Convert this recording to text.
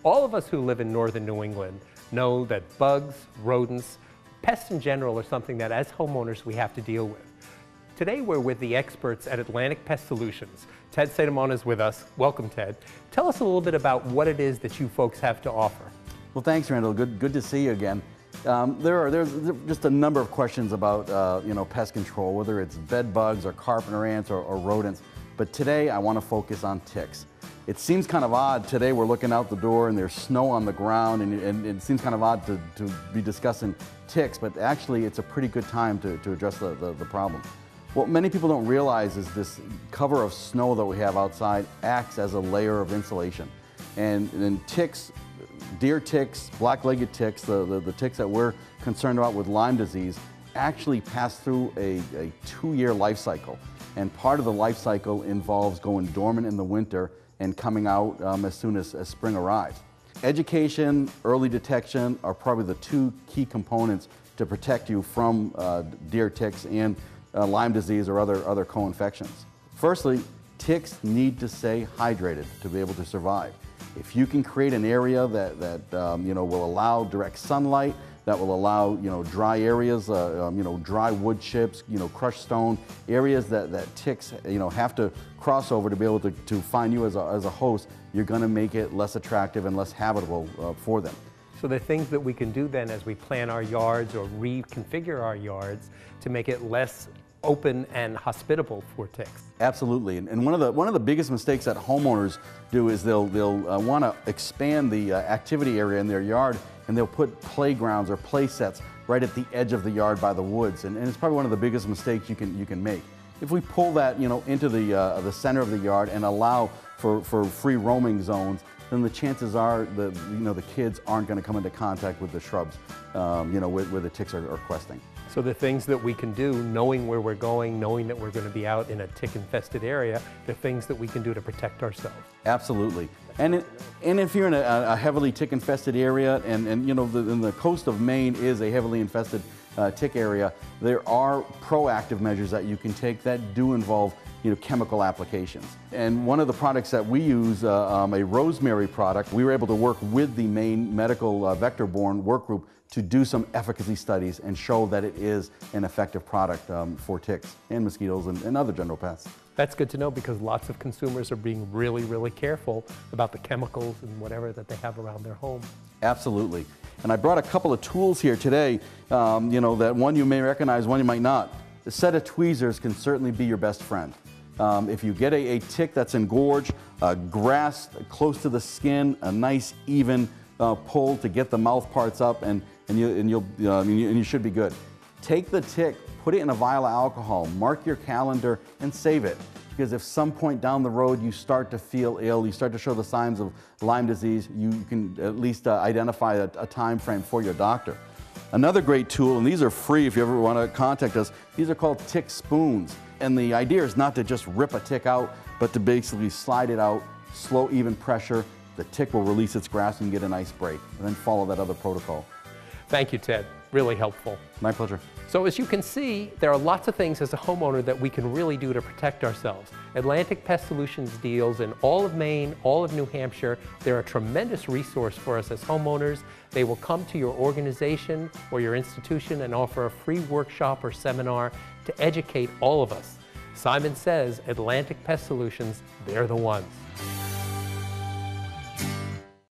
All of us who live in northern New England know that bugs, rodents, pests in general are something that as homeowners we have to deal with. Today we're with the experts at Atlantic Pest Solutions. Ted Sadamon is with us. Welcome, Ted. Tell us a little bit about what it is that you folks have to offer. Well, thanks, Randall. Good to see you again. There's just a number of questions about pest control, whether it's bed bugs or carpenter ants or rodents. But today I want to focus on ticks. It seems kind of odd. Today we're looking out the door and there's snow on the ground, and it seems kind of odd to be discussing ticks, but actually it's a pretty good time to address the problem. What many people don't realize is this cover of snow that we have outside acts as a layer of insulation. And ticks, deer ticks, black-legged ticks, the ticks that we're concerned about with Lyme disease, actually pass through a 2-year life cycle. And part of the life cycle involves going dormant in the winter and coming out as soon as spring arrives. Education, early detection are probably the 2 key components to protect you from deer ticks and Lyme disease or other co-infections. Firstly, ticks need to stay hydrated to be able to survive. If you can create an area that will allow direct sunlight, that will allow dry areas, dry wood chips, crushed stone, areas that ticks have to cross over to be able to find you as a host, you're going to make it less attractive and less habitable for them. So the things that we can do then as we plan our yards or reconfigure our yards to make it less open and hospitable for ticks. Absolutely, and one of the biggest mistakes that homeowners do is they'll want to expand the activity area in their yard, and they'll put playgrounds or play sets right at the edge of the yard by the woods, and it's probably one of the biggest mistakes you can make. If we pull that into the center of the yard and allow for free roaming zones, then the chances are the kids aren't going to come into contact with the shrubs where the ticks are questing. So the things that we can do, knowing where we're going, knowing that we're going to be out in a tick-infested area, the things that we can do to protect ourselves. Absolutely. And if you're in a heavily tick-infested area, and the coast of Maine is a heavily infested tick area, there are proactive measures that you can take that do involve chemical applications. And one of the products that we use, a rosemary product, we were able to work with the Maine Medical Vector-Borne Work Group to do some efficacy studies and show that it is an effective product for ticks and mosquitoes and other general pests. That's good to know, because lots of consumers are being really careful about the chemicals and whatever that they have around their home. Absolutely. And I brought a couple of tools here today, that one you may recognize, one you might not. A set of tweezers can certainly be your best friend. If you get a tick that's engorged, grass close to the skin, a nice even pull to get the mouth parts up, and you should be good. Take the tick, put it in a vial of alcohol, mark your calendar, and save it. Because if some point down the road you start to feel ill, you start to show the signs of Lyme disease, you can at least identify a time frame for your doctor. Another great tool, and these are free if you ever want to contact us, these are called tick spoons. And the idea is not to just rip a tick out, but to basically slide it out, slow even pressure. The tick will release its grasp and get a nice break, and then follow that other protocol. Thank you, Ted. Really helpful. My pleasure. So as you can see, there are lots of things as a homeowner that we can really do to protect ourselves. Atlantic Pest Solutions deals in all of Maine, all of New Hampshire. They're a tremendous resource for us as homeowners. They will come to your organization or your institution and offer a free workshop or seminar to educate all of us. Simon says, Atlantic Pest Solutions, they're the ones.